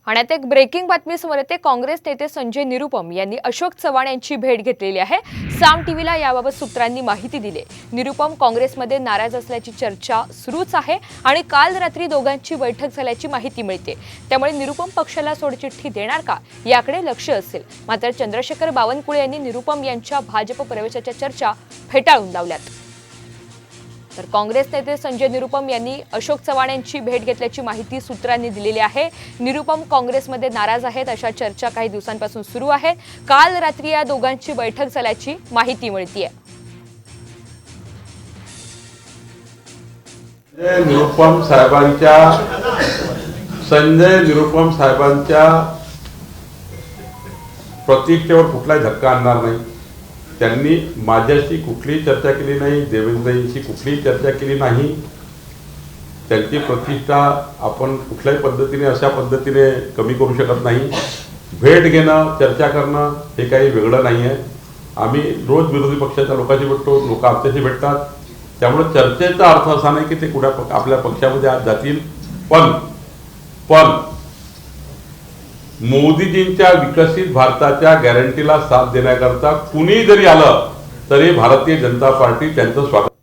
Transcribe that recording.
आणि आता एक ब्रेकिंग बातमी समोर येते। काँग्रेस नेते संजय निरुपम यांनी अशोक चव्हाण यांची भेट घेतलेली आहे। साम टीव्हीला याबाबत सूत्रांनी माहिती दिली। निरुपम काँग्रेसमध्ये नाराज असल्याची चर्चा सुरूच आहे आणि काल रात्री दोघांची बैठक झाल्याची माहिती मिळते। त्यामुळे निरुपम पक्षाला सोडचिठ्ठी देणार का याकडे लक्ष असेल। मात्र चंद्रशेखर बावनकुळे यांनी निरुपम यांच्या भाजप प्रवेशाच्या चर्चा फेटाळून लावल्यात। तर काँग्रेस नेते संजय निरुपम यांनी अशोक चव्हाण यांची भेट घेतल्याची माहिती सूत्रांनी दिलेली आहे। निरुपम काँग्रेसमध्ये नाराज आहेत अशा चर्चा काही दिवसांपासून सुरू आहेत। काल रात्री या दोघांची बैठक झाल्याची माहिती मिळतेय। संजय निरुपम साहेबांच्या प्रतिष्ठेवर कुठलाही धक्का आणणार नाही। त्यांनी माझ्याशी कुठलीही चर्चा केली नाही, देवेंद्रजींशी कुठलीही चर्चा केली नाही। त्यांची प्रतिष्ठा आपण कुठल्याही पद्धतीने अशा पद्धतीने कमी करू शकत नाही। भेट घेणं, चर्चा करणं हे काही वेगळं नाही आहे। आम्ही रोज विरोधी पक्षाच्या लोकांशी भेटतो, लोक आमच्याशी भेटतात। त्यामुळे चर्चेचा अर्थ असा नाही की ते कुठल्या आपल्या पक्षामध्ये आज जातील। पण मोदीजींच्या विकसित भारताच्या गॅरंटीला साथ देण्याकरता कुणी जरी आलं तरी भारतीय जनता पार्टी त्यांचं स्वागत